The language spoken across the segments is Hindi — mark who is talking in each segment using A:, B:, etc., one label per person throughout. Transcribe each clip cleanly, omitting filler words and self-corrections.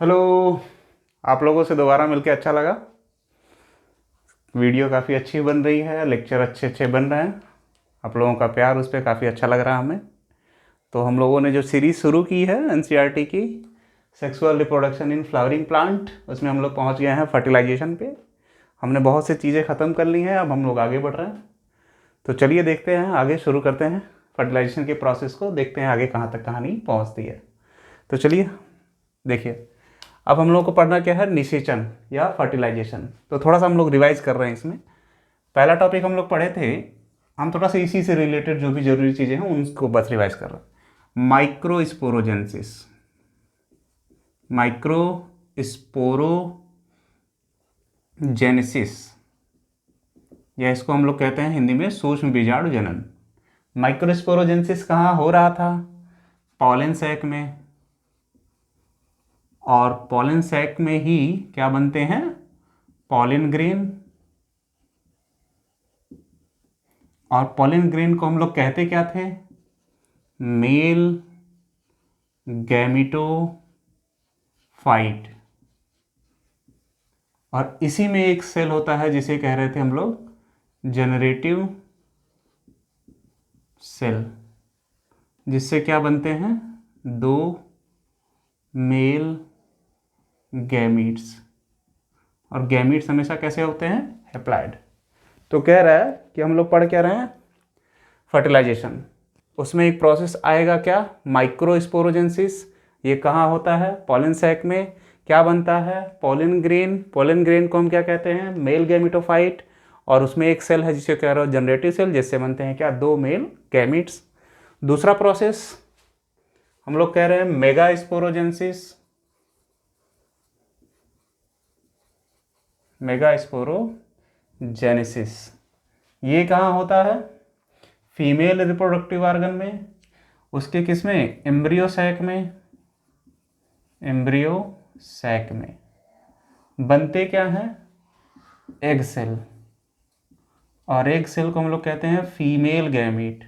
A: हेलो। आप लोगों से दोबारा मिलके अच्छा लगा। वीडियो काफ़ी अच्छी बन रही है, लेक्चर अच्छे अच्छे बन रहे हैं। आप लोगों का प्यार उस पर काफ़ी अच्छा लग रहा है हमें। तो हम लोगों ने जो सीरीज़ शुरू की है एनसीईआरटी की, sexual reproduction in flowering plant, उसमें हम लोग पहुंच गए हैं फर्टिलाइजेशन पे। हमने बहुत सी चीज़ें ख़त्म कर ली हैं, अब हम लोग आगे बढ़ रहे हैं। तो चलिए देखते हैं, आगे शुरू करते हैं फर्टिलाइजेशन के प्रोसेस को, देखते हैं आगे कहाँ तक कहानी पहुँचती है। तो चलिए देखिए, अब हम लोग को पढ़ना क्या है, निषेचन या फर्टिलाइजेशन। तो थोड़ा सा हम लोग रिवाइज कर रहे हैं इसमें। पहला टॉपिक हम लोग पढ़े थे, हम थोड़ा सा इसी से रिलेटेड जो भी जरूरी चीज़ें हैं उनको बस रिवाइज कर रहे हैं। माइक्रोस्पोरोजेनेसिस, माइक्रोस्पोरोजेनेसिस, या इसको हम लोग कहते हैं हिंदी में सूक्ष्म बीजाणु जनन। माइक्रोस्पोरोजेनेसिस कहाँ हो रहा था? पॉलन सैक में। और पॉलन सैक में ही क्या बनते हैं? Pollen grain. और पॉलन ग्रेन को हम लोग कहते क्या थे? Male gametophyte. और इसी में एक सेल होता है जिसे कह रहे थे हम लोग जनरेटिव सेल, जिससे क्या बनते हैं? दो मेल गैमीट्स। और गैमीट्स हमेशा कैसे होते हैं? हैप्लॉइड। तो कह रहा है कि हम लोग पढ़ क्या रहे हैं, फर्टिलाइजेशन। उसमें एक प्रोसेस आएगा क्या? माइक्रोस्पोरोजेनेसिस। ये कहाँ होता है? पॉलन सैक में। क्या बनता है? Pollen grain. पॉलन ग्रेन को हम क्या कहते हैं? Male gametophyte. और उसमें एक सेल है जिसे कह रहे हो जनरेटिव सेल, जिससे बनते हैं क्या? दो मेल गैमिट्स। दूसरा प्रोसेस हम लोग कह रहे हैं मेगास्पोरोजेनेसिस। मेगास्पोरोजेनेसिस ये कहाँ होता है? फीमेल रिप्रोडक्टिव ऑर्गन में। उसके किसमें? एम्ब्रियो सैक में। एम्ब्रियो सैक में बनते क्या हैं? Egg cell. और एग सेल को हम लोग कहते हैं फीमेल गैमीट।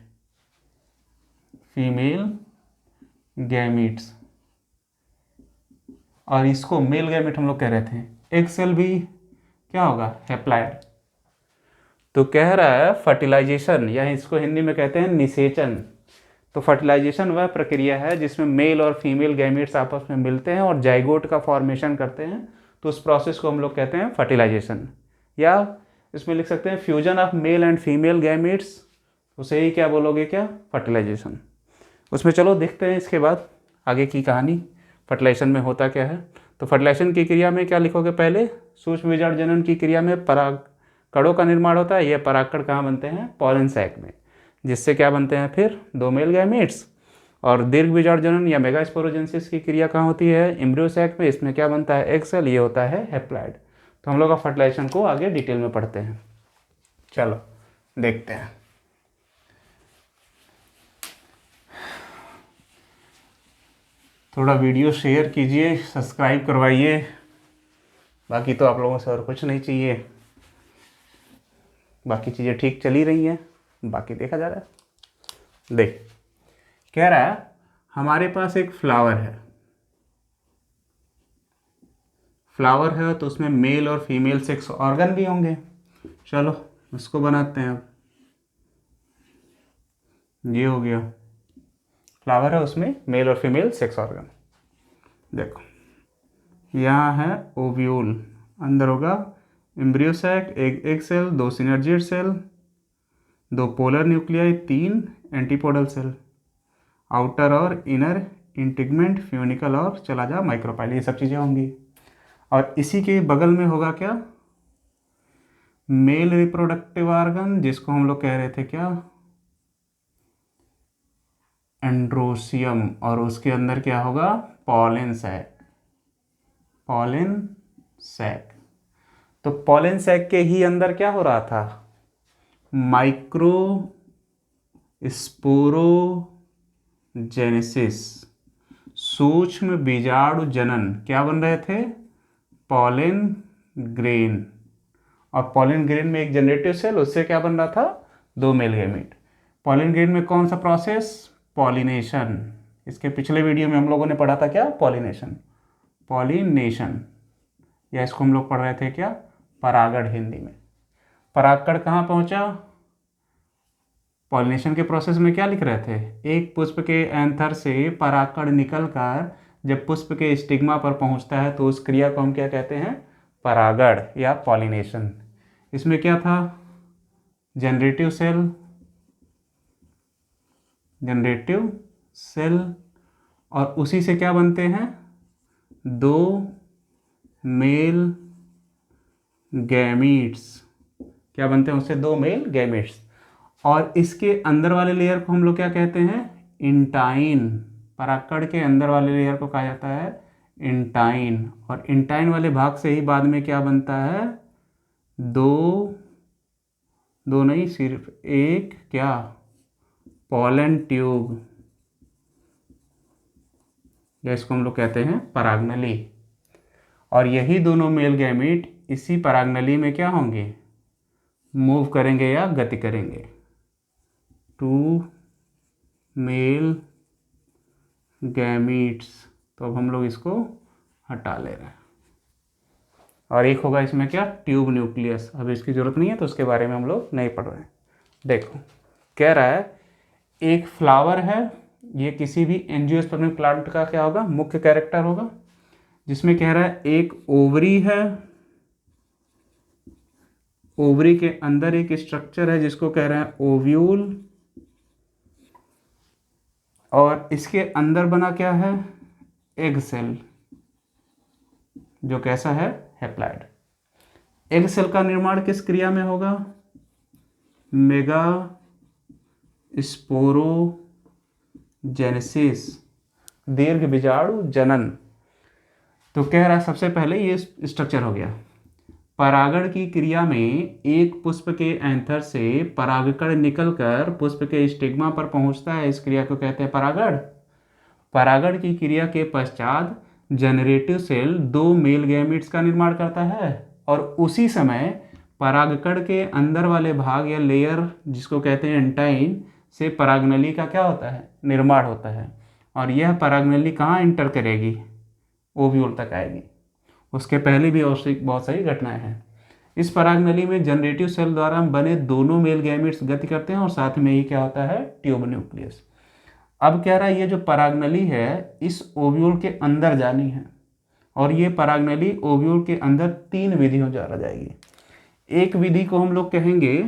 A: Female gametes. और इसको मेल गैमीट हम लोग कह रहे थे। एग सेल भी क्या होगा? हैप्लॉइड। तो कह रहा है फर्टिलाइजेशन, या इसको हिंदी में कहते हैं निषेचन। तो फर्टिलाइजेशन वह प्रक्रिया है जिसमें मेल और फीमेल गैमीट्स आपस में मिलते हैं और जाइगोट का फॉर्मेशन करते हैं। तो उस प्रोसेस को हम लोग कहते हैं फर्टिलाइजेशन, या इसमें लिख सकते हैं fusion of male and female gametes. उसे ही क्या बोलोगे? क्या? फर्टिलाइजेशन। उसमें चलो देखते हैं इसके बाद आगे की कहानी, फर्टिलाइजेशन में होता क्या है। तो फर्टिलाइजेशन की क्रिया में क्या लिखोगे? पहले सूक्ष्म बीजाणु जनन की क्रिया में परागकणों का निर्माण होता है। यह परागकण कहाँ बनते हैं? पॉलन सैक में, जिससे क्या बनते हैं? फिर दो मेल गैमीट्स। और दीर्घ बीजाणु जनन या मेगास्पोरोजेनेसिस की क्रिया कहाँ होती है? एम्ब्रियो सैक में। इसमें क्या बनता है? Egg cell. ये होता है हैप्लॉइड। तो हम लोग का फर्टिलाइजेशन को आगे डिटेल में पढ़ते हैं। चलो देखते हैं। थोड़ा वीडियो शेयर कीजिए, सब्सक्राइब करवाइए। बाकी तो आप लोगों से और कुछ नहीं चाहिए, बाकी चीज़ें ठीक चली रही हैं, बाकी देखा जा रहा है। देख, कह रहा है हमारे पास एक फ्लावर है। फ्लावर है तो उसमें मेल और फीमेल सेक्स ऑर्गन भी होंगे। चलो उसको बनाते हैं। अब ये हो गया फ्लावर है, उसमें मेल और फीमेल सेक्स ऑर्गन। देखो यहाँ है ओव्यूल, अंदर होगा एम्ब्रियो सैक, एग सेल, दो सिनर्जिड सेल, दो पोलर न्यूक्लियाई, तीन एंटीपोडल सेल, आउटर और इनर इंटीगमेंट, फ्यूनिकल और चला जा माइक्रोपाइल, ये सब चीज़ें होंगी। और इसी के बगल में होगा क्या? मेल रिप्रोडक्टिव ऑर्गन, जिसको हम लोग कह रहे थे क्या? एंड्रोसियम। और उसके अंदर क्या होगा? Pollen sac. Pollen sac. तो पॉलन सैक के ही अंदर क्या हो रहा था? माइक्रो स्पोरोजेनेसिस, सूक्ष्म बीजाणु जनन। क्या बन रहे थे? Pollen grain. और पॉलन ग्रेन में एक जनरेटिव सेल, उससे क्या बन रहा था? दो मेल गैमीट। पॉलन ग्रेन में कौन सा प्रोसेस? पॉलिनेशन। इसके पिछले वीडियो में हम लोगों ने पढ़ा था क्या? पॉलिनेशन। पॉलिनेशन, या इसको हम लोग पढ़ रहे थे क्या, परागण हिंदी में। परागकण कहाँ पहुंचा, पॉलिनेशन के प्रोसेस में क्या लिख रहे थे, एक पुष्प के एंथर से परागकण निकलकर जब पुष्प के स्टिग्मा पर पहुंचता है तो उस क्रिया को हम क्या कहते हैं, परागण या पॉलिनेशन। इसमें क्या था, जनरेटिव सेल, और उसी से क्या बनते हैं, दो मेल गैमीट्स, क्या बनते हैं उससे, दो मेल गैमीट्स। और इसके अंदर वाले लेयर को हम लोग क्या कहते हैं, इंटाइन। परागकण के अंदर वाले लेयर को कहा जाता है इंटाइन, और इंटाइन वाले भाग से ही बाद में क्या बनता है, दो नहीं, सिर्फ एक क्या, पॉलन ट्यूब, या इसको हम लोग कहते हैं परागनली। और यही दोनों मेल गैमीट इसी परागनली में क्या होंगे, मूव करेंगे या गति करेंगे। टू मेल गैमीट्स, तो अब हम लोग इसको हटा ले रहे हैं। और एक होगा इसमें क्या, ट्यूब न्यूक्लियस, अब इसकी जरूरत नहीं है तो उसके बारे में हम लोग नहीं पढ़ रहे हैं। देखो कह रहा है एक फ्लावर है, ये किसी भी एंजियोस्पर्मिक प्लांट का क्या होगा, मुख्य कैरेक्टर होगा, जिसमें कह रहा है एक ओवरी है, ओवरी के अंदर एक स्ट्रक्चर है जिसको कह रहे हैं ओव्यूल, और इसके अंदर बना क्या है, एग सेल, जो कैसा है, हैप्लॉइड। एग सेल का निर्माण किस क्रिया में होगा, मेगा स्पोरोजेनेसिस, दीर्घ बीजाणु जनन। तो कह रहा है सबसे पहले ये स्ट्रक्चर हो गया, परागण की क्रिया में एक पुष्प के एंथर से परागकण निकलकर पुष्प के स्टिग्मा पर पहुंचता है, इस क्रिया को कहते हैं परागण। परागण की क्रिया के पश्चात जनरेटिव सेल दो मेल गैमीट्स का निर्माण करता है, और उसी समय परागकण के अंदर वाले भाग या लेयर जिसको कहते हैं एंटाइन से परागनली का क्या होता है, निर्माण होता है। और यह परागनली कहाँ इंटर करेगी, ओव्यूल तक आएगी। उसके पहले भी बहुत सारी घटनाएं हैं। इस परागनली में जनरेटिव सेल द्वारा बने दोनों मेल गैमीट्स गति करते हैं, और साथ में ही क्या होता है, ट्यूब न्यूक्लियस। अब कह रहा है ये जो परागनली है इस ओव्यूल के अंदर जानी है, और ये परागनली ओव्यूल के अंदर तीन विधियों द्वारा जाएगी। एक विधि को हम लोग कहेंगे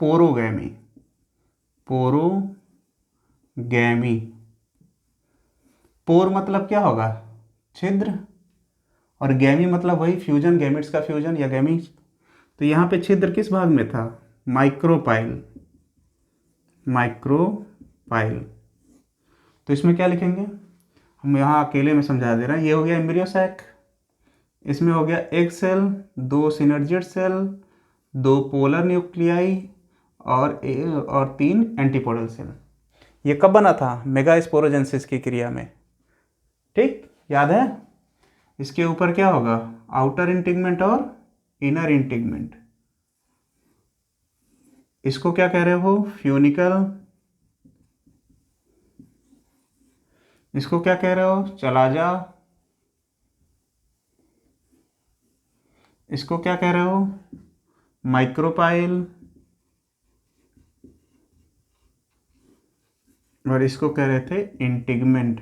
A: पोरोगैमी, पोर मतलब क्या होगा, छिद्र, और गैमी मतलब वही फ्यूजन, गैमिट्स का फ्यूजन या गैमी। तो यहाँ पे छिद्र किस भाग में था, माइक्रोपाइल। तो इसमें क्या लिखेंगे, हम यहाँ अकेले में समझा दे रहे हैं। ये हो गया एम्ब्रियो सैक, इसमें हो गया एग सेल, दो सिनर्जिड सेल, दो पोलर न्यूक्लियाई, और तीन एंटीपोडल सेल। ये कब बना था, मेगास्पोरोजेनेसिस की क्रिया में, ठीक याद है। इसके ऊपर क्या होगा, आउटर इंटीगमेंट और इनर इंटीगमेंट। इसको क्या कह रहे हो, फ्यूनिकल। इसको क्या कह रहे हो, चलाजा। इसको क्या कह रहे हो, माइक्रोपाइल। और इसको कह रहे थे इंटीगमेंट।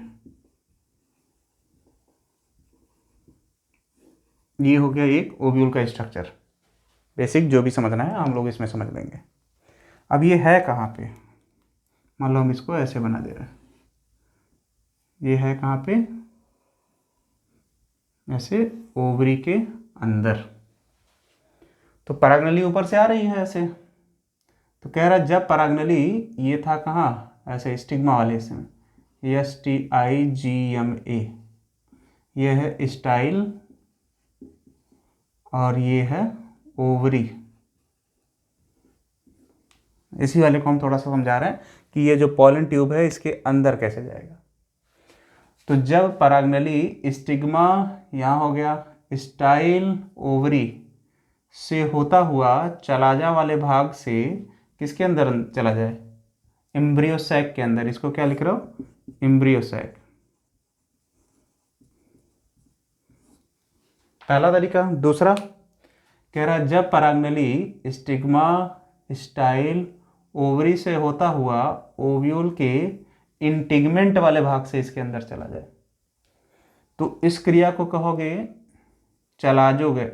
A: ये हो गया एक ओव्यूल का स्ट्रक्चर, बेसिक जो भी समझना है हम लोग इसमें समझ लेंगे। अब ये है कहाँ पे, मान लो हम इसको ऐसे बना दे रहे हैं, ये है कहाँ पे, ऐसे ओवरी के अंदर। तो परागनली ऊपर से आ रही है ऐसे। तो कह रहा है जब परागनली, ये था कहाँ, ऐसे स्टिग्मा वाले इसमें, STIGMA, ये है स्टाइल और ये है ओवरी। इसी वाले को हम थोड़ा सा समझा रहे हैं कि ये जो पॉलन ट्यूब है इसके अंदर कैसे जाएगा। तो जब परागनली स्टिग्मा, यहाँ हो गया स्टाइल ओवरी से होता हुआ चलाजा वाले भाग से किसके अंदर चला जाए, एम्ब्रियो सैक के अंदर। इसको क्या लिख रहे हो, एम्ब्रियो सैक। पहला तरीका। दूसरा कह रहा है जब परागनली स्टिग्मा स्टाइल ओवरी से होता हुआ ओव्यूल के इंटिगमेंट वाले भाग से इसके अंदर चला जाए, तो इस क्रिया को कहोगे चलाजोगे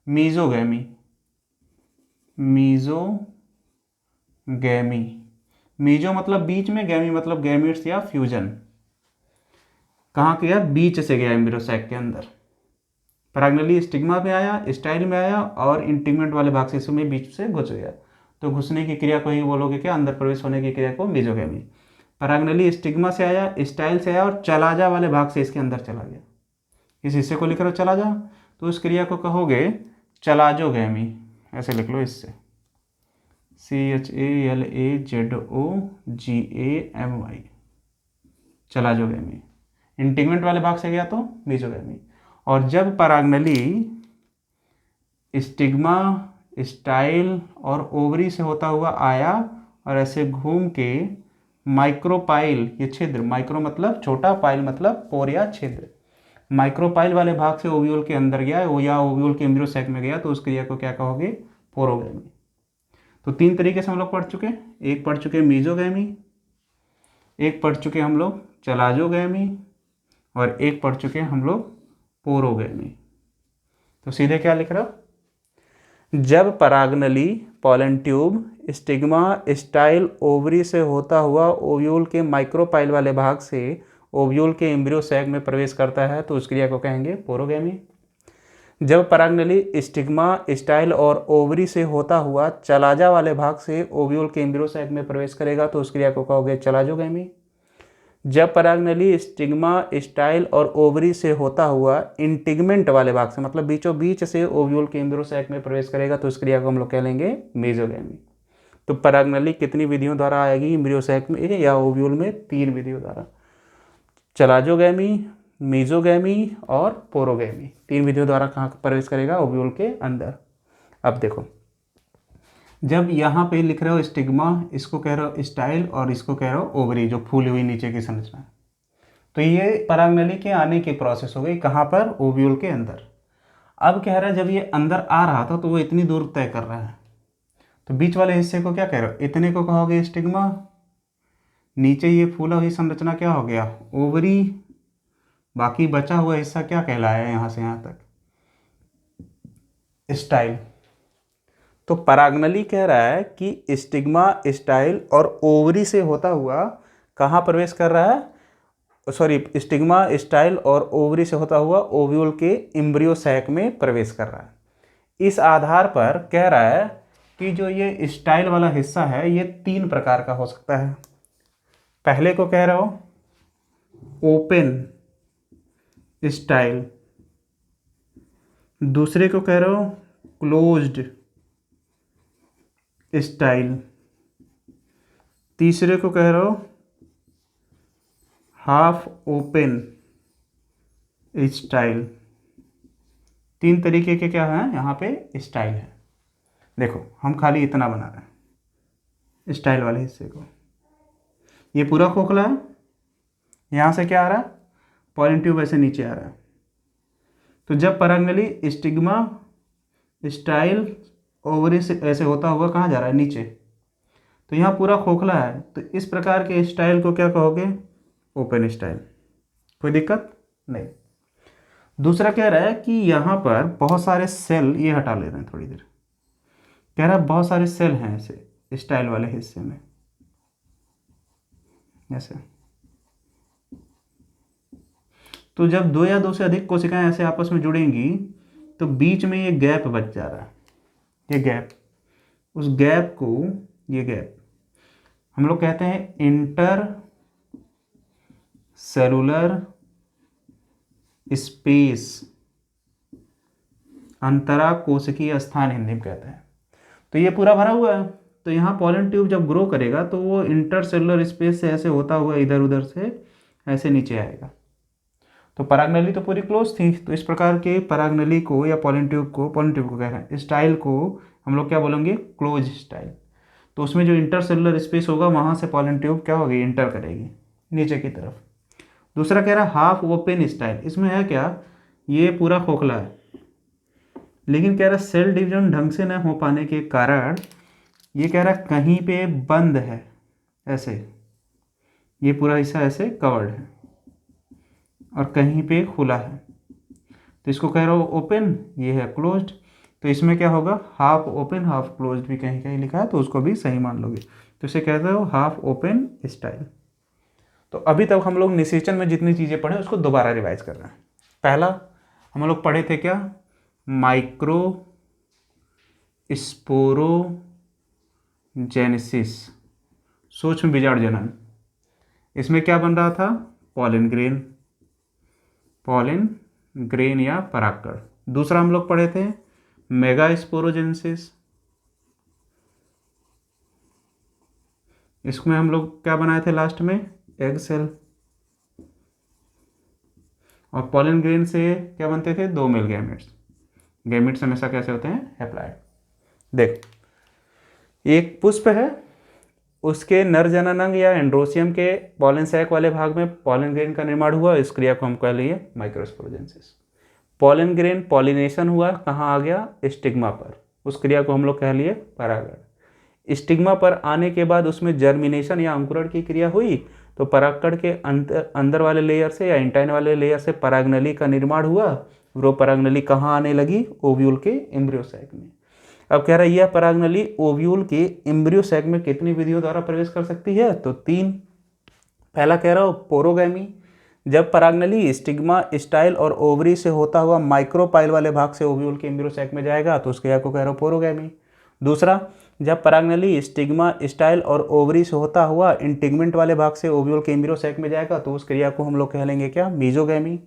A: मीजोगैमी। मीजोगैमी, मीजो मतलब बीच में, गैमी मतलब गैमीट्स या फ्यूजन। कहाँ गया? बीच से गया एम्ब्रियो सैक के अंदर। परागनली स्टिग्मा में आया, स्टाइल में आया और इंटिगमेंट वाले भाग से इसमें बीच से घुस गया, तो घुसने की क्रिया को ही बोलोगे क्या? अंदर प्रवेश होने की क्रिया को मीजोगैमी। परागनली स्टिग्मा से आया, स्टाइल से आया और चलाजा वाले भाग से इसके अंदर चला गया। इस हिस्से को लिख रहे हो चलाजा, तो उस क्रिया को कहोगे चलाजोगैमी। ऐसे लिख लो इससे, CHALAZOGAMY, चलाजोगैमी। इंटिगमेंट वाले भाग से गया तो मीजोगैमी। और जब परागनली स्टिग्मा स्टाइल और ओवरी से होता हुआ आया और ऐसे घूम के माइक्रोपाइल, ये छिद्र, माइक्रो मतलब छोटा, पाइल मतलब पोर या छिद्र, माइक्रोपाइल वाले भाग से ओव्यूल के अंदर गया या ओव्यूल के एम्ब्रियो सैक में गया, तो उस क्रिया को क्या कहोगे? पोरोगैमी। तो 3 तरीके से हम लोग पढ़ चुके। एक पढ़ चुके मीजोगैमी, एक पढ़ चुके हम लोग चलाजोगैमी, और एक पढ़ चुके हम लोग पोरोगैमी। तो सीधे क्या लिख रहा हो? जब परागनली pollen tube stigma style ovary से होता हुआ ओव्यूल के माइक्रोपाइल वाले भाग से ओव्यूल के एम्ब्रियो सैक में प्रवेश करता है, तो उस क्रिया को कहेंगे पोरोगैमी। जब परागनली स्टिग्मा स्टाइल और ओवरी से होता हुआ चलाजा वाले भाग से ओव्यूल के एम्ब्रियो सैक में प्रवेश करेगा, तो उस क्रिया को कहोगे चलाजोगैमी। जब परागनली स्टिग्मा स्टाइल और ओवरी से होता हुआ इंटिगमेंट वाले भाग से, मतलब बीचों बीच से ओव्यूल के एम्ब्रियो सैक में प्रवेश करेगा, तो उस क्रिया को हम लोग कह लेंगे मीजोगैमी। तो परागनली कितनी विधियों द्वारा आएगी एम्ब्रियो सैक में या ओव्यूल में? 3 विधियों द्वारा, चलाजोगैमी, मीजोगैमी और पोरोगैमी। 3 विधियों द्वारा कहाँ प्रवेश करेगा? ओव्यूल के अंदर। अब देखो, जब यहाँ पे लिख रहे हो स्टिग्मा, इसको कह रहे हो स्टाइल और इसको कह रहे हो ओवरी, जो फूली हुई नीचे की संरचना, तो ये परागनली के आने की प्रोसेस हो गई। कहाँ पर? ओव्यूल के अंदर। अब कह रहा है जब ये अंदर आ रहा था तो वो इतनी दूर तय कर रहा है, तो बीच वाले हिस्से को क्या कह रहे हो? इतने को कहोगे स्टिग्मा, नीचे ये फूला हुई संरचना क्या हो गया? ओवरी, बाकी बचा हुआ हिस्सा क्या कहलाया यहाँ से यहाँ तक? स्टाइल। तो परागनली कह रहा है कि स्टिग्मा स्टाइल और ओवरी से होता हुआ कहाँ प्रवेश कर रहा है? सॉरी, स्टिग्मा स्टाइल और ओवरी से होता हुआ ओव्यूल के एम्ब्रियो सैक में प्रवेश कर रहा है। इस आधार पर कह रहा है कि जो ये स्टाइल वाला हिस्सा है ये 3 प्रकार का हो सकता है। पहले को कह रहा हो ओपन स्टाइल, दूसरे को कह रहे हो क्लोज्ड स्टाइल, तीसरे को कह रहे हो हाफ ओपन स्टाइल। 3 तरीके के क्या हैं यहाँ पे? स्टाइल है। देखो हम खाली इतना बना रहे हैं स्टाइल वाले हिस्से को। ये पूरा खोखला है, यहाँ से क्या आ रहा है? पॉलन ट्यूब ऐसे नीचे आ रहा है। तो जब परागनली स्टिग्मा स्टाइल ओवरी से ऐसे होता हुआ कहाँ जा रहा है? नीचे। तो यहाँ पूरा खोखला है, तो इस प्रकार के स्टाइल को क्या कहोगे? Open style. कोई दिक्कत नहीं। दूसरा कह रहा है कि यहाँ पर बहुत सारे सेल, ये हटा ले रहे हैं थोड़ी देर, कह रहा है बहुत सारे सेल हैं ऐसे स्टाइल वाले हिस्से में ऐसे। तो जब 2 या 2 से अधिक कोशिकाएं ऐसे आपस में जुड़ेंगी तो बीच में ये गैप बच जा रहा है, ये गैप, उस गैप को, ये गैप हम लोग कहते हैं इंटर सेलुलर स्पेस, अंतरा कोशिकीय स्थान हिंदी में कहते हैं। तो ये पूरा भरा हुआ है, तो यहाँ पॉलन ट्यूब जब ग्रो करेगा तो वो इंटर सेलुलर स्पेस से ऐसे होता हुआ इधर उधर से ऐसे नीचे आएगा। तो परागनली तो पूरी क्लोज थी, तो इस प्रकार के परागनली को या पॉलन ट्यूब को कह रहे हैं, स्टाइल को हम लोग क्या बोलेंगे? Close style. तो उसमें जो इंटरसेलुलर स्पेस होगा वहाँ से पॉलन ट्यूब क्या होगी? इंटर करेगी नीचे की तरफ। दूसरा कह रहा है हाफ ओपन स्टाइल। इसमें है क्या? ये पूरा खोखला है, लेकिन कह रहा सेल डिवीजन ढंग से न हो पाने के कारण ये कह रहा कहीं पे बंद है, ऐसे ये पूरा हिस्सा ऐसे कवर्ड है और कहीं पे खुला है, तो इसको कह रहा हूँ ओपन, ये है क्लोज्ड। तो इसमें क्या होगा, हाफ ओपन हाफ क्लोज्ड भी कहीं कहीं लिखा है, तो उसको भी सही मान लोगे, तो इसे कहते हो हाफ ओपन स्टाइल। तो अभी तक हम लोग निषेचन में जितनी चीज़ें पढ़े उसको दोबारा रिवाइज कर रहे हैं। पहला हम लोग पढ़े थे क्या, माइक्रो स्पोरोजेनेसिस, सूक्ष्म बीजाणु जनन। इसमें क्या बन रहा था, पॉलन ग्रेन, पॉलन ग्रेन या परागकण। दूसरा हम लोग पढ़े थे मेगा स्पोरोजेनेसिस, इसमें हम लोग क्या बनाए थे लास्ट में, एग सेल। और पॉलन ग्रेन से क्या बनते थे, दो मेल गैमेट्स। गैमेट्स हमेशा कैसे होते हैं, हैप्लॉइड। देख एक पुष्प है, उसके नर जननांग या एंड्रोसियम के पॉलन सैक वाले भाग में पॉलन ग्रेन का निर्माण हुआ, इस क्रिया को हम कह लिए माइक्रोस्पोरोजेनेसिस। पॉलन ग्रेन पॉलिनेशन हुआ, कहाँ आ गया, स्टिग्मा पर, उस क्रिया को हम लोग कह लिए परागण। स्टिग्मा पर आने के बाद उसमें जर्मिनेशन या अंकुरण की क्रिया हुई, तो परागकण के अंदर वाले लेयर से या इंटाइन वाले लेयर से परागनली का निर्माण हुआ। वो परागनली कहाँ आने लगी, ओव्यूल के एम्ब्रियो सैक में। अब कह रहा है यह परागनली ओव्यूल के एम्ब्रियो सैक में कितनी विधियों द्वारा प्रवेश कर सकती है, तो 3। पहला कह रहा हूँ पोरोगैमी, जब परागनली स्टिग्मा स्टाइल और ओवरी से होता हुआ माइक्रोपाइल वाले भाग से ओव्यूल के एम्ब्रियो सैक में जाएगा, तो उस क्रिया को कह रहा हूँ पोरोगैमी। दूसरा, जब परागनली स्टिग्मा स्टाइल और ओवरी से होता हुआ इंटिगमेंट वाले भाग से ओव्यूल के एम्ब्रियो सैक में जाएगा, तो उस क्रिया को हम लोग कह लेंगे क्या, मीजोगैमी।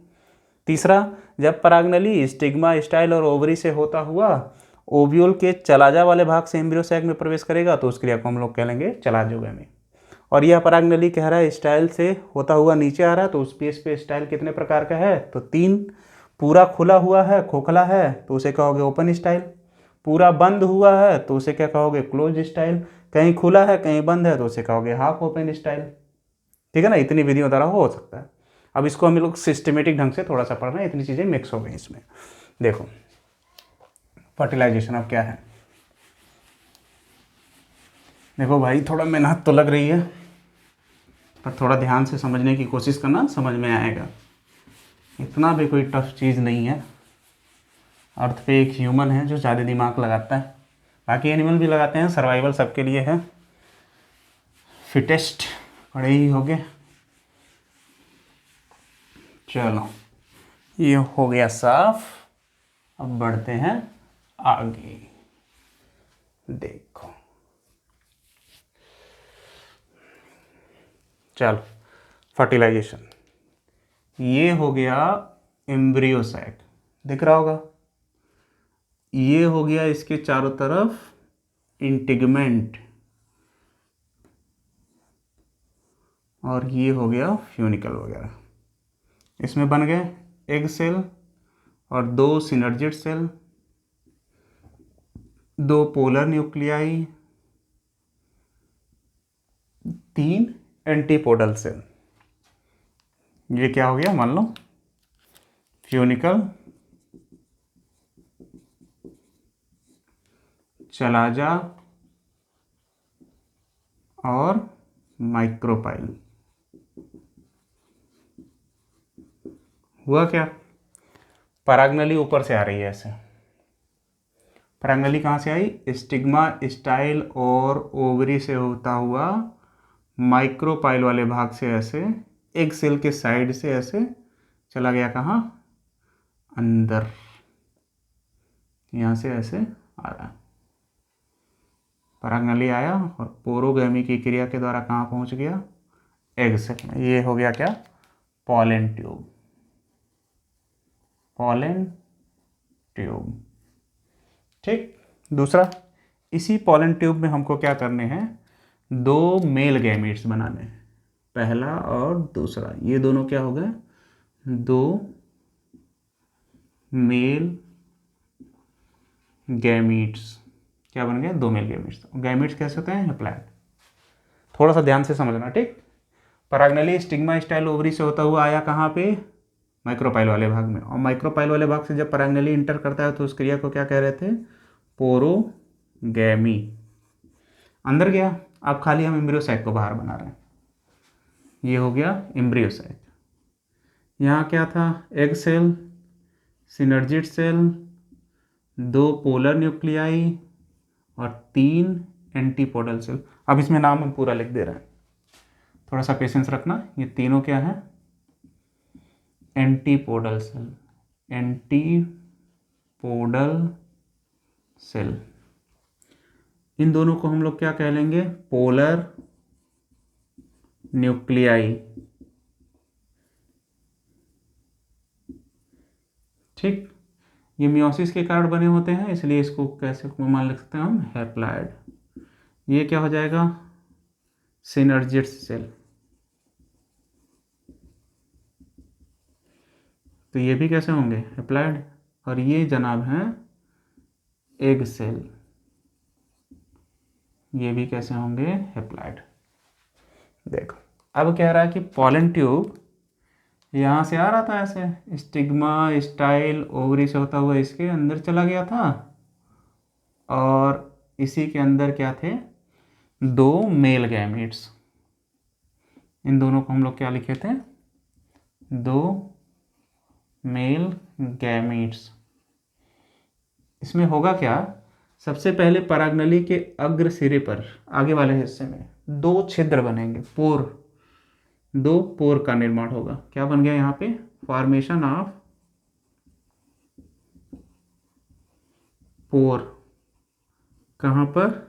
A: तीसरा, जब परागनली स्टिग्मा स्टाइल और ओवरी से होता हुआ ओव्यूल के चलाजा वाले भाग से एम्ब्रियो सैक में प्रवेश करेगा, तो उस क्रिया को हम लोग कह लेंगे चलाजोगैमी। और यह परागनली कह रहा है स्टाइल से होता हुआ नीचे आ रहा है, तो उस पेज पे स्टाइल कितने प्रकार का है, तो 3। पूरा खुला हुआ है, खोखला है, तो उसे कहोगे ओपन स्टाइल। पूरा बंद हुआ है, तो उसे क्या कहोगे, क्लोज स्टाइल। कहीं खुला है कहीं बंद है, तो उसे कहोगे हाफ ओपन स्टाइल। ठीक है ना, इतनी विधियों द्वारा हो सकता है। अब इसको हम लोग सिस्टमेटिक ढंग से थोड़ा सा पढ़ रहे हैं, इतनी चीज़ें मिक्स हो गई इसमें। देखो फर्टिलाइजेशन अब क्या है, देखो भाई थोड़ा मेहनत तो लग रही है, पर थोड़ा ध्यान से समझने की कोशिश करना, समझ में आएगा। इतना भी कोई टफ चीज़ नहीं है। अर्थ पे एक ह्यूमन है जो ज़्यादा दिमाग लगाता है, बाकी एनिमल भी लगाते हैं, सर्वाइवल सबके लिए है। फिटेस्ट पढ़े ही होगे। चलो ये हो गया साफ, अब बढ़ते हैं आगे। देखो चलो फर्टिलाइजेशन, ये हो गया एम्ब्रियो सैक, दिख रहा होगा। ये हो गया इसके चारों तरफ इंटिगमेंट, और ये हो गया फ्यूनिकल वगैरह। इसमें बन गए एग सेल और 2 synergid cell, 2 polar nuclei, 3 antipodal cell. ये क्या हो गया, मान लो फ्यूनिकल, चलाजा और माइक्रोपाइल। हुआ क्या, परागनली ऊपर से आ रही है ऐसे। परागनली कहाँ से आई, स्टिग्मा स्टाइल और ओवरी से होता हुआ माइक्रोपाइल वाले भाग से ऐसे एग सेल के साइड से ऐसे चला गया, कहाँ, अंदर, यहाँ से ऐसे आ रहा है। परागनली आया और पोरोगैमी की क्रिया के द्वारा कहाँ पहुँच गया, एग सेल में। ये हो गया क्या, पॉलन ट्यूब, पॉलन ट्यूब। ठीक, दूसरा, इसी पॉलन ट्यूब में हमको क्या करने हैं, 2 मेल गैमेट्स बनाने हैं, पहला और दूसरा। ये दोनों क्या हो गए, 2 मेल गैमेट्स। क्या बन गया, 2 मेल गैमेट्स। गैमेट्स कैसे होते हैं, हैप्लॉइड। थोड़ा सा ध्यान से समझना, ठीक। परागनली स्टिग्मा स्टाइल ओवरी से होता हुआ आया कहाँ पे, माइक्रोपाइल वाले भाग में। और माइक्रोपाइल वाले भाग से जब परागनली इंटर करता है तो उस क्रिया को क्या कह रहे थे? पोरोगैमी। अंदर गया, अब खाली हम एम्ब्रियो साइक को बाहर बना रहे हैं। ये हो गया एम्ब्रियो साइक। यहाँ क्या था? Egg cell, synergid cell, 2 polar nuclei और 3 एंटीपोडल सेल। अब इसमें नाम हम पूरा लिख दे रहे हैं, थोड़ा सा पेशेंस रखना। ये तीनों क्या है? Antipodal cell, antipodal cell. इन दोनों को हम लोग क्या कह लेंगे? Polar nuclei. ठीक, ये मियोसिस के कारण बने होते हैं, इसलिए इसको कैसे मान लिख सकते हैं हम? हैप्लॉइड। ये क्या हो जाएगा? Synergid cell. तो ये भी कैसे होंगे? हैप्लॉइड। और ये जनाब हैं एग सेल, ये भी कैसे होंगे? हैप्लॉइड। देखो अब कह रहा है कि पॉलन ट्यूब यहाँ से आ रहा था ऐसे, स्टिग्मा स्टाइल ओवरी से होता हुआ इसके अंदर चला गया था, और इसी के अंदर क्या थे? 2 मेल गैमीट्स। इन दोनों को हम लोग क्या लिखे थे? 2 मेल गैमीट्स। इसमें होगा क्या? सबसे पहले परागनली के अग्र सिरे पर, आगे वाले हिस्से में 2 छिद्र बनेंगे, पोर। 2 पोर का निर्माण होगा। क्या बन गया यहाँ पे? Formation of pore. कहाँ पर?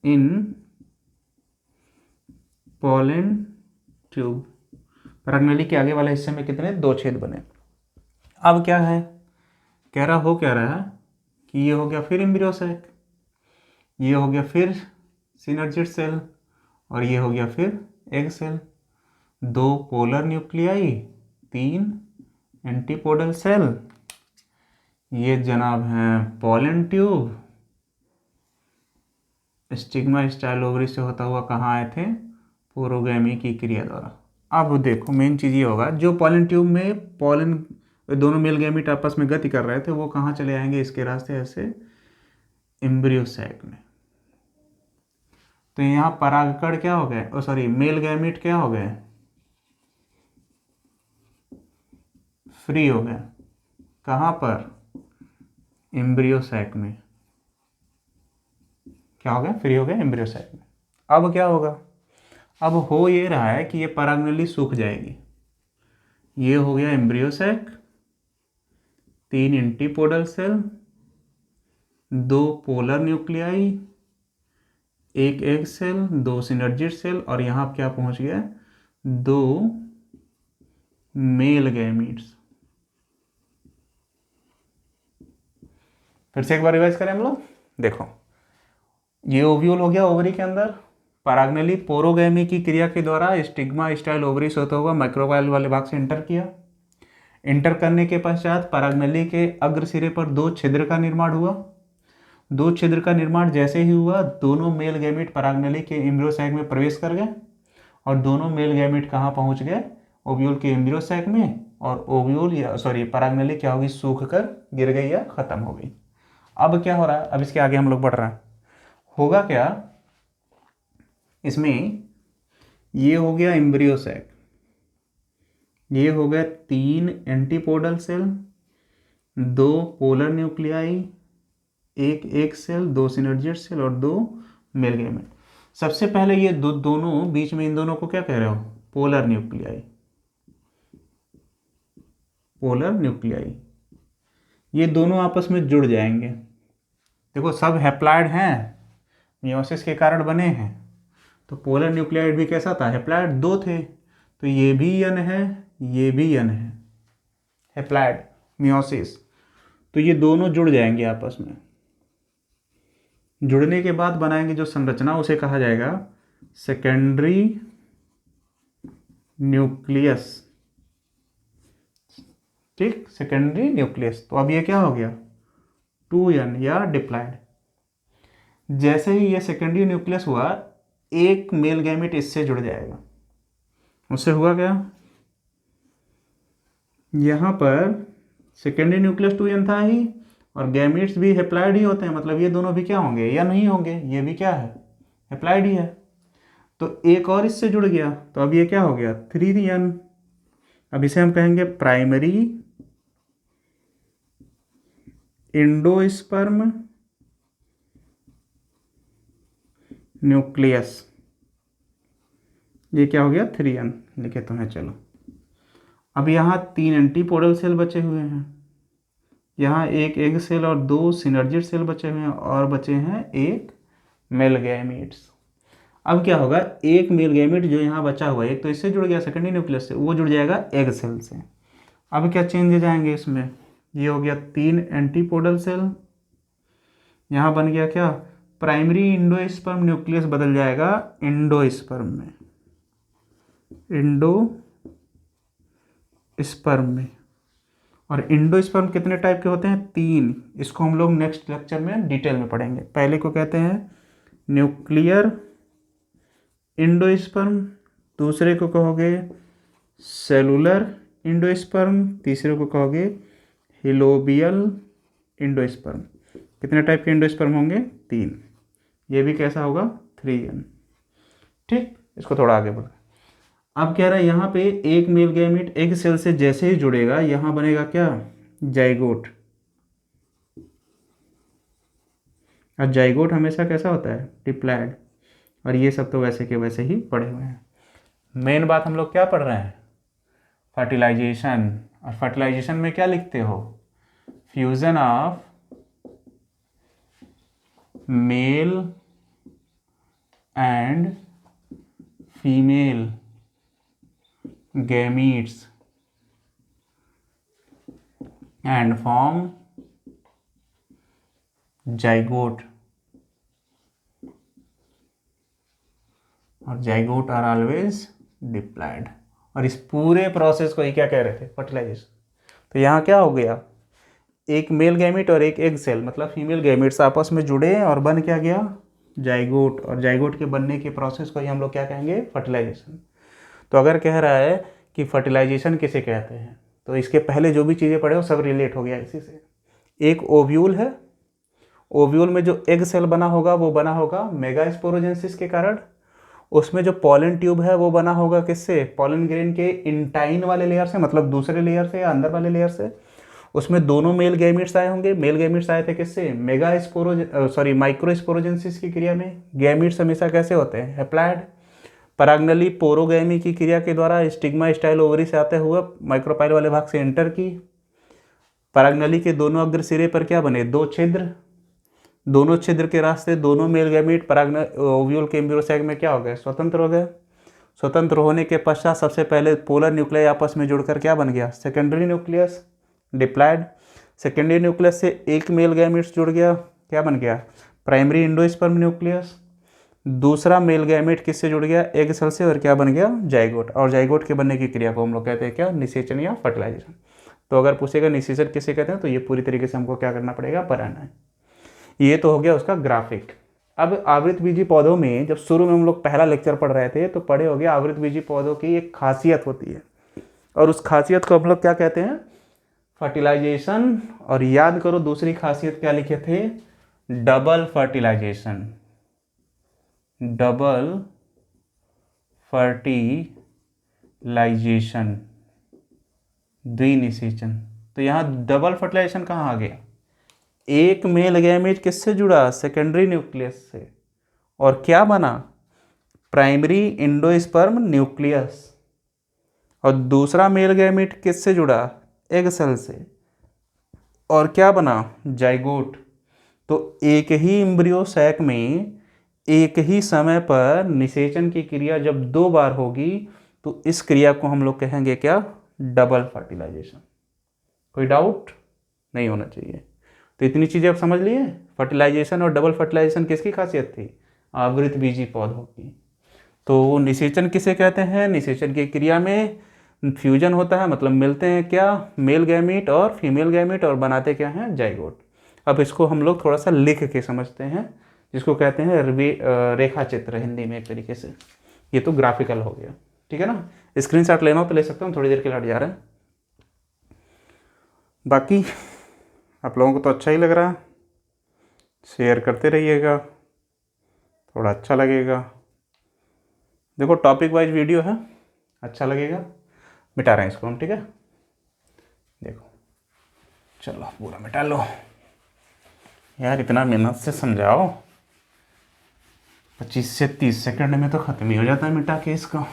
A: इन पॉलन ट्यूब। परागनली के आगे वाले हिस्से में कितने? 2 छेद बने। अब क्या है? कह रहा हो, कह रहा है कि ये हो गया फिर एम्ब्रियो सैक, ये हो गया फिर सिनर्जिड सेल, और ये हो गया फिर egg cell. 2 polar nuclei, 3 antipodal cell. ये जनाब हैं pollen tube. Stigma style ovary से होता हुआ कहाँ आए थे? पोरोगैमी की क्रिया द्वारा। अब देखो मेन चीज़ ये होगा, जो पॉलन ट्यूब में पॉलन दोनों मेल गैमीट आपस में गति कर रहे थे, वो कहाँ चले आएंगे इसके रास्ते? ऐसे एम्ब्रियो सैक में। तो यहाँ परागकण क्या हो गए? ओ सॉरी, मेल गैमीट क्या हो गए? फ्री हो गए। कहाँ पर? एम्ब्रियो सैक में। क्या हो गया? फ्री हो गए एम्ब्रियो सैक में। अब क्या होगा? अब हो ये रहा है कि ये परागनली सूख जाएगी। ये हो गया embryo sac, 3 antipodal cell, 2 polar nuclei, 1 egg cell, 2 synergid cell, और यहाँ क्या पहुंच गया? 2 मेल गैमीट्स। फिर से एक बार रिवाइज करें हम लोग। देखो ये ओव्यूल हो गया ओवरी के अंदर, परागनली पोरोगैमी की क्रिया के द्वारा स्टिग्मा स्टाइल ओवरी से होता हुआ माइक्रोवाइल वाले भाग से इंटर किया। इंटर करने के पश्चात परागनली के अग्र सिरे पर 2 छिद्र का निर्माण हुआ। 2 छिद्र का निर्माण जैसे ही हुआ, दोनों मेल गैमीट परागनली के एम्ब्रियो सैक में प्रवेश कर गए, और दोनों मेल गैमीट कहाँ पहुँच गए? ओव्यूल के एम्ब्रियो सैक में। और ओव्यूल या सॉरी परागनली क्या होगी? सूख कर गिर गई या खत्म हो गई। अब क्या हो रहा है? अब इसके आगे हम लोग बढ़ रहे हैं। होगा क्या इसमें? ये हो गया एम्ब्रियो सैक, ये हो गया 3 antipodal cell, 2 polar nuclei, 1 egg cell, 2 synergid cell और 2 मेल गैमेट। सबसे पहले ये दोनों बीच में, इन दोनों को क्या कह रहे हो? Polar nuclei. पोलर न्यूक्लियाई ये दोनों आपस में जुड़ जाएंगे। देखो सब हैप्लॉइड हैं, मियोसिस के कारण बने हैं, तो पोलर न्यूक्लियाइड भी कैसा था? हैप्लॉइड। 2 थे, तो ये भी यन है, ये भी यन है, हैप्लॉइड मियोसिस। तो ये दोनों जुड़ जाएंगे आपस में। जुड़ने के बाद बनाएंगे जो संरचना, उसे कहा जाएगा सेकेंडरी न्यूक्लियस। ठीक, सेकेंडरी न्यूक्लियस। तो अब ये क्या हो गया? 2n या डिप्लॉइड। जैसे ही ये सेकेंडरी न्यूक्लियस हुआ, एक मेल गैमेट इससे जुड़ जाएगा। उससे हुआ क्या? यहाँ पर सेकेंडरी न्यूक्लियस 2n था ही, और गैमीट्स भी हैप्लॉइड ही होते हैं, मतलब ये दोनों भी क्या होंगे, या नहीं होंगे, ये भी क्या है, हैप्लॉइड ही है। तो एक और इससे जुड़ गया, तो अब ये क्या हो गया, 3n। अब इसे हम कहेंगे प्राइमरी एंडोस्पर्म न्यूक्लियस। ये क्या हो गया, 3n लिखे तो हैं। चलो अब यहाँ 3 एंटीपोडल सेल बचे हुए हैं, यहाँ एक एग सेल और 2 सिनर्जिड सेल बचे हुए हैं, और बचे हैं एक मेल गैमीट्स। अब क्या होगा, एक मेल गैमीट जो यहाँ बचा हुआ है, एक तो इससे जुड़ गया सेकेंडरी न्यूक्लियस से, वो जुड़ जाएगा एग सेल से। अब क्या चेंज हो जाएंगे इसमें, ये हो गया 3 एंटीपोडल सेल, यहाँ बन गया क्या, प्राइमरी इंडोस्पर्म न्यूक्लियस बदल जाएगा इंडोस्पर्म में, इंडोस्पर्म में। और इंडोस्पर्म कितने टाइप के होते हैं, 3। इसको हम लोग नेक्स्ट लेक्चर में डिटेल में पढ़ेंगे। पहले को कहते हैं न्यूक्लियर इंडोस्पर्म, दूसरे को कहोगे सेलुलर इंडोस्पर्म, तीसरे को कहोगे हिलोबियल इंडोस्पर्म। कितने टाइप के इंडोस्पर्म होंगे, 3। ये भी कैसा होगा, 3n। ठीक, इसको थोड़ा आगे बढ़ा। अब कह रहा है यहाँ पे एक मेल गैमीट एग सेल से जैसे ही जुड़ेगा, यहाँ बनेगा क्या, जाइगोट। और जाइगोट हमेशा कैसा होता है, डिप्लॉयड। और ये सब तो वैसे के वैसे ही पढ़े हुए हैं। मेन बात हम लोग क्या पढ़ रहे हैं, फर्टिलाइजेशन। और फर्टिलाइजेशन में क्या लिखते हो, fusion of male and female gametes and form zygote, और zygote are always diploid। और इस पूरे प्रोसेस को ये क्या कह रहे थे, फर्टिलाइजेशन। तो यहाँ क्या हो गया, एक मेल गैमीट और एक एग सेल मतलब फीमेल गैमीट्स आपस में जुड़े और बन क्या गया, जाइगोट। और जाइगोट के बनने के प्रोसेस को ही हम लोग क्या कहेंगे, फर्टिलाइजेशन। तो अगर कह रहा है कि फर्टिलाइजेशन किसे कहते हैं, तो इसके पहले जो भी चीज़ें पढ़े हो सब रिलेट हो गया इसी से। एक ओव्यूल है, ओव्यूल में जो एग सेल बना होगा वो बना होगा मेगास्पोरोजेंसिस के कारण। उसमें जो पॉलन ट्यूब है वो बना होगा किससे, पॉलन ग्रेन के इंटाइन वाले लेयर से, मतलब दूसरे लेयर से या अंदर वाले लेयर से। उसमें दोनों मेल गैमीट्स आए होंगे, मेल गैमीट्स आए थे किससे, माइक्रोस्पोरोजेंसिस की क्रिया में। गैमीट्स हमेशा कैसे होते हैं, हैप्लॉइड। परागनली पोरोगैमी की क्रिया के द्वारा स्टिग्मा स्टाइल ओवरी से आते हुए माइक्रोपाइल वाले भाग से एंटर की। परागनली के दोनों अग्र सिरे पर क्या बने, 2 छिद्र। दोनों छिद्र के रास्ते दोनों मेल गैमीट ओव्यूल के एम्ब्रियो सैक में क्या हो गए, स्वतंत्र हो गए। स्वतंत्र होने के पश्चात सबसे पहले पोलर न्यूक्लियाई आपस में जुड़कर क्या बन गया, secondary nucleus, diploid. Secondary nucleus से एक मेल गैमीट्स जुड़ गया, क्या बन गया, प्राइमरी इंडोस्पर्म न्यूक्लियस। दूसरा मेल गैमेट किससे जुड़ गया, एग सेल से, और क्या बन गया, जाइगोट। और जाइगोट के बनने की क्रिया को हम लोग कहते हैं क्या, निषेचन या फर्टिलाइजेशन। तो अगर पूछेगा निषेचन किसे कहते हैं, तो ये पूरी तरीके से हमको क्या करना पड़ेगा, पढ़ना है। ये तो हो गया उसका ग्राफिक। अब आवृतबीजी पौधों में जब शुरू में हम लोग पहला लेक्चर पढ़ रहे थे तो पढ़े हो गया आवृतबीजी पौधों की एक खासियत होती है, और उस खासियत को हम लोग क्या कहते हैं, फर्टिलाइजेशन। और याद करो दूसरी खासियत क्या लिखे थे, डबल फर्टिलाइजेशन, डबल फर्टिलाइजेशन, द्विनिषेचन। तो यहाँ डबल फर्टिलाइजेशन कहाँ आ गया, एक मेल गैमेट किससे जुड़ा, सेकेंडरी न्यूक्लियस से, और क्या बना, प्राइमरी इंडोस्पर्म न्यूक्लियस। और दूसरा मेल गैमेट किससे जुड़ा, एग सेल से, और क्या बना, जाइगोट। तो एक ही एम्ब्रियो सैक में एक ही समय पर निषेचन की क्रिया जब 2 बार होगी तो इस क्रिया को हम लोग कहेंगे क्या, डबल फर्टिलाइजेशन। कोई डाउट नहीं होना चाहिए। तो इतनी चीज़ें आप समझ लिए, फर्टिलाइजेशन और डबल फर्टिलाइजेशन किसकी खासियत थी, आवृतबीजी पौधों की। तो निषेचन किसे कहते हैं, निषेचन की क्रिया में फ्यूजन होता है, मतलब मिलते हैं क्या, मेल गैमीट और फीमेल गैमीट, और बनाते क्या हैं, जाइगोट। अब इसको हम लोग थोड़ा सा लिख के समझते हैं, जिसको कहते हैं रेखा चित्र हिंदी में एक तरीके से। ये तो ग्राफिकल हो गया, ठीक है ना। स्क्रीनशॉट लेना हो तो ले सकते हो, थोड़ी देर के लिए हट जा रहे हैं। बाकी आप लोगों को तो अच्छा ही लग रहा है, शेयर करते रहिएगा, थोड़ा अच्छा लगेगा। देखो टॉपिक वाइज वीडियो है, अच्छा लगेगा। मिटा रहे हैं इसको हम, ठीक है। देखो चलो पूरा मिटा लो यार, इतना मेहनत से समझाओ, 25 से 30 सेकंड में तो ख़त्म ही हो जाता है मिटा के इसको।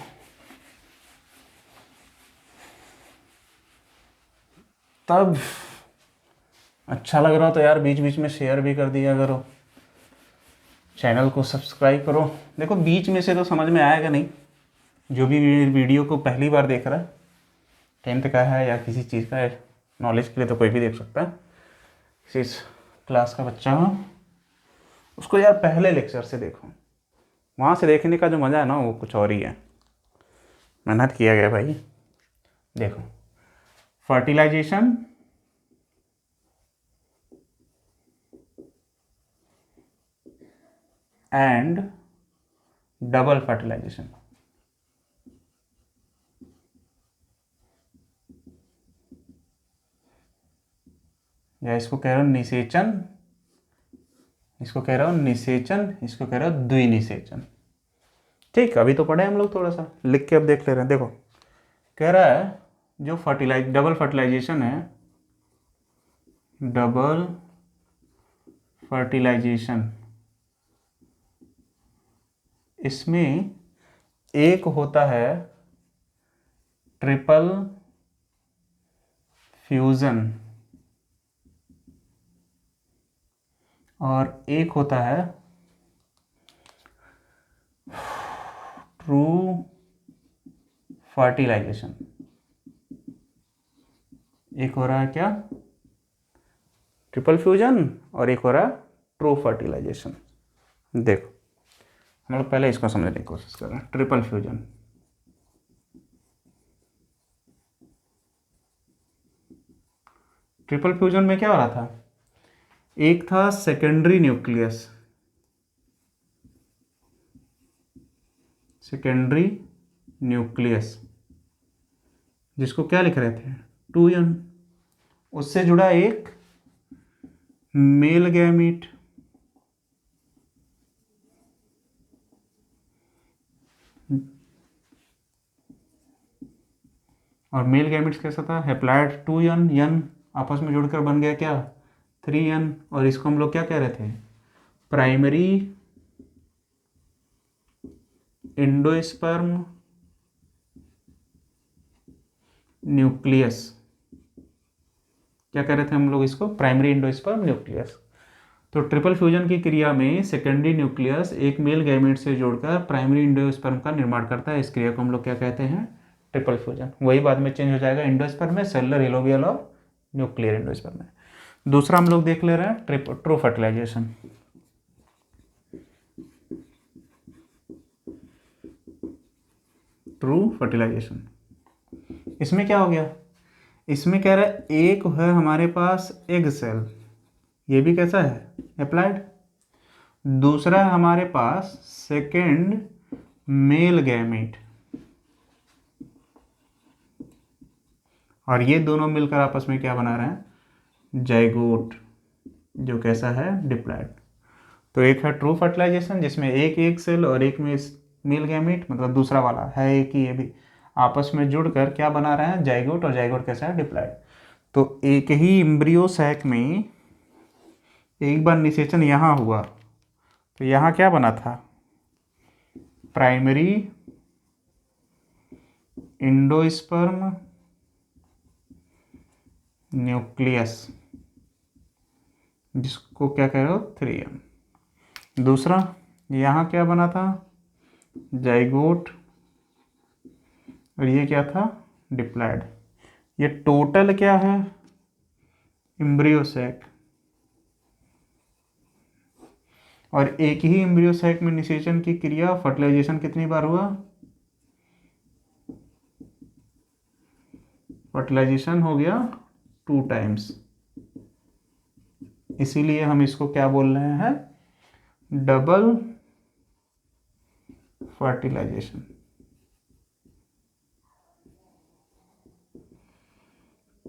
A: तब अच्छा लग रहा हो तो यार बीच बीच में शेयर भी कर दिया करो, चैनल को सब्सक्राइब करो। देखो बीच में से तो समझ में आएगा नहीं, जो भी वीडियो को पहली बार देख रहा है, 10th का है या किसी चीज़ का है, नॉलेज के लिए तो कोई भी देख सकता है, किसी क्लास का बच्चा हो उसको यार पहले लेक्चर से देखो, वहाँ से देखने का जो मज़ा है ना वो कुछ और ही है। मेहनत किया गया भाई। देखो फर्टिलाइजेशन एंड डबल फर्टिलाइजेशन, या इसको कह रहा हूँ निषेचन, इसको कह रहा हूँ निषेचन, इसको कह रहा हूँ द्विनिषेचन। ठीक, अभी तो पढ़े हम लोग, थोड़ा सा लिख के अब देख ले रहे हैं। देखो कह रहा है जो डबल फर्टिलाइजेशन है, डबल फर्टिलाइजेशन, इसमें एक होता है ट्रिपल फ्यूजन और एक होता है ट्रू फर्टिलाइजेशन। एक हो रहा है क्या, ट्रिपल फ्यूजन, और एक हो रहा है ट्रू फर्टिलाइजेशन। देखो हम लोग पहले इसको समझने की कोशिश कर रहे हैं। ट्रिपल फ्यूजन, ट्रिपल फ्यूजन में क्या हो रहा था, एक था सेकेंडरी न्यूक्लियस, सेकेंडरी न्यूक्लियस जिसको क्या लिख रहे थे 2n, उससे जुड़ा एक मेल गैमीट, और मेल गैमिट्स कैसा था, हैप्लॉइड 2n, n आपस में जुड़कर बन गया क्या 3n, और इसको हम लोग क्या कह रहे थे, प्राइमरी एंडोस्पर्म न्यूक्लियस। क्या कह रहे थे हम लोग इसको, प्राइमरी एंडोस्पर्म न्यूक्लियस। तो ट्रिपल फ्यूजन की क्रिया में सेकेंडरी न्यूक्लियस एक मेल गैमेट से जोड़कर प्राइमरी एंडोस्पर्म का निर्माण करता है। इस क्रिया को हम लोग क्या कहते हैं, ट्रिपल फ्यूजन। वही बाद में चेंज हो जाएगा एंडोस्पर्म में, सेलुलर एलोवियल और न्यूक्लियर एंडोस्पर्म में। दूसरा हम लोग देख ले रहे हैं ट्रू फर्टिलाइजेशन। ट्रू फर्टिलाइजेशन, इसमें क्या हो गया, इसमें कह रहा है एक है हमारे पास एग सेल, ये भी कैसा है एप्लाइड, दूसरा है हमारे पास सेकेंड मेल गैमेट, और ये दोनों मिलकर आपस में क्या बना रहे हैं, जाइगोट, जो कैसा है डिप्लॉयड। तो एक है ट्रू फर्टिलाइजेशन जिसमें एक सेल और एक में मेल गैमेट, मतलब दूसरा वाला है एक ही, ये भी आपस में जुड़कर क्या बना रहे हैं, जाइगोट, और जाइगोट कैसा है डिप्लॉयड। तो एक ही एम्ब्रियो सैक में एक बार निषेचन यहाँ हुआ तो यहाँ क्या बना था, प्राइमरी एंडोस्पर्म न्यूक्लियस, जिसको क्या कह रहे हो 3m। दूसरा यहाँ क्या बना था, जाइगोट, और ये क्या था डिप्लॉयड। ये टोटल क्या है, एम्ब्रियो सैक, और एक ही एम्ब्रियो सैक में निषेचन की क्रिया फर्टिलाइजेशन कितनी बार हुआ, फर्टिलाइजेशन हो गया 2 टाइम्स। इसीलिए हम इसको क्या बोल रहे हैं, डबल फर्टिलाइजेशन।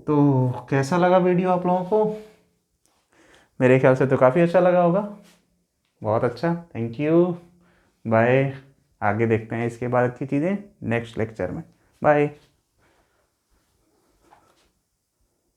A: तो कैसा लगा वीडियो आप लोगों को? मेरे ख्याल से तो काफ़ी अच्छा लगा होगा। बहुत अच्छा, थैंक यू। बाय। आगे देखते हैं इसके बाद की चीज़ें नेक्स्ट लेक्चर में। बाय।